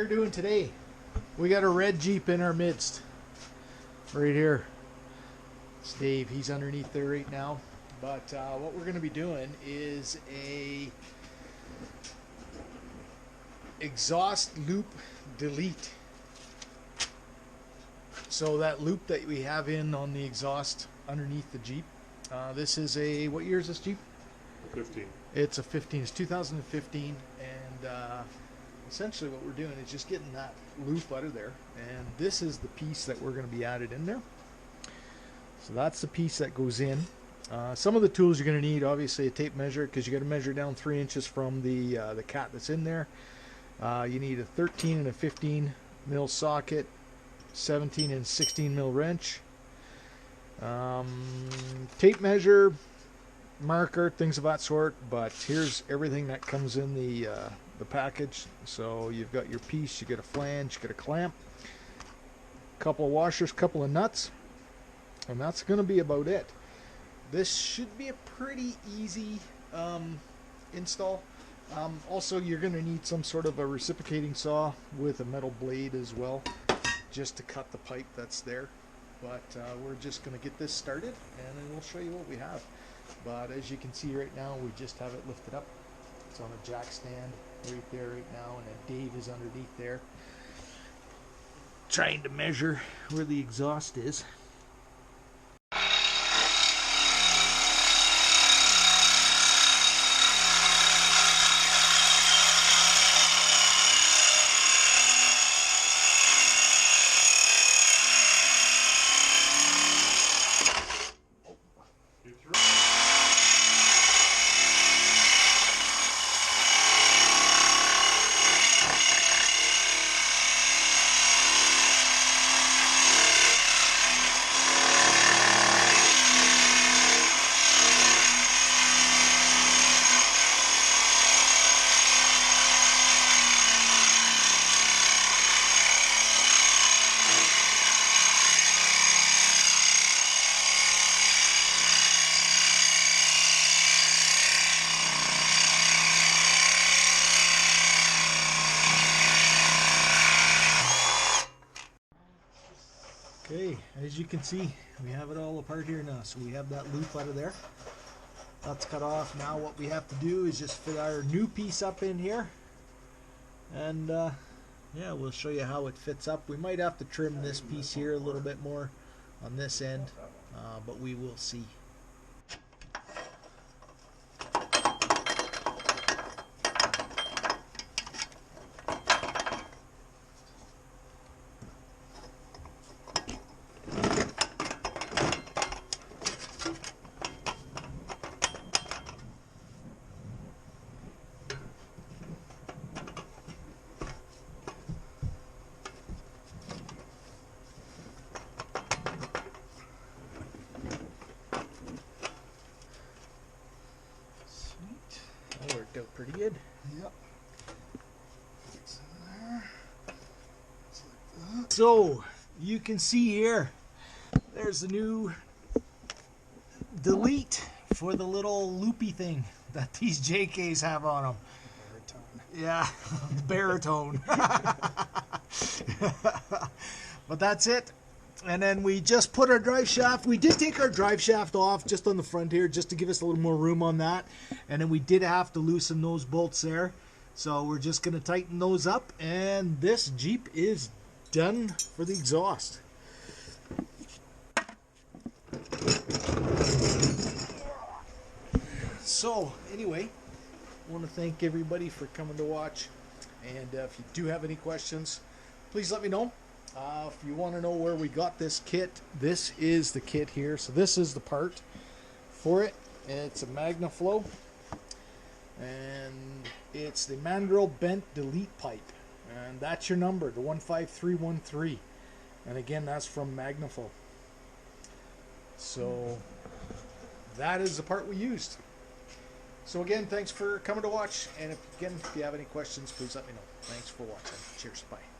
we're doing today. We got a red Jeep in our midst. Right here. It's Dave. He's underneath there right now. But what we're going to be doing is a exhaust loop delete. So that loop that we have in on the exhaust underneath the Jeep. This is a, what year is this Jeep? 15. It's a 15. It's 2015, and essentially what we're doing is just getting that loop out of there, and this is the piece that we're going to be added in there. So that's the piece that goes in. Some of the tools you're going to need, obviously a tape measure, because you got to measure down 3 inches from the cat that's in there. You need a 13 and a 15 mil socket, 17 and 16 mil wrench, tape measure, marker, things of that sort. But here's everything that comes in the package. So you've got your piece, you get a flange, you get a clamp, couple of washers, couple of nuts, and that's going to be about it. This should be a pretty easy install. Also, you're going to need some sort of a reciprocating saw with a metal blade as well, just to cut the pipe that's there. But we're just going to get this started, and then we'll show you what we have. But as you can see right now, we just have it lifted up. It's on a jack stand right there right now, and then Dave is underneath there trying to measure where the exhaust is. Okay, as you can see, we have it all apart here now. So we have that loop out of there. That's cut off. Now what we have to do is just fit our new piece up in here. And yeah, we'll show you how it fits up. We might have to trim this piece here a little bit more on this end, but we will see. That worked out pretty good. Yep. So you can see here, there's the new delete for the little loopy thing that these JKs have on them. Baritone. Yeah, baritone. But that's it. And then we just put our drive shaft. We did take our drive shaft off just on the front here, just to give us a little more room on that. And then we did have to loosen those bolts there. So we're just going to tighten those up. And this Jeep is done for the exhaust. So anyway, I want to thank everybody for coming to watch. And if you do have any questions, please let me know. If you want to know where we got this kit, this is the kit here. So this is the part for it. It's a MagnaFlow, and it's the Mandrel bent delete pipe, and that's your number, the 15313. And again, that's from MagnaFlow. So that is the part we used. So again, thanks for coming to watch, and if you have any questions, please let me know. Thanks for watching. Cheers. Bye.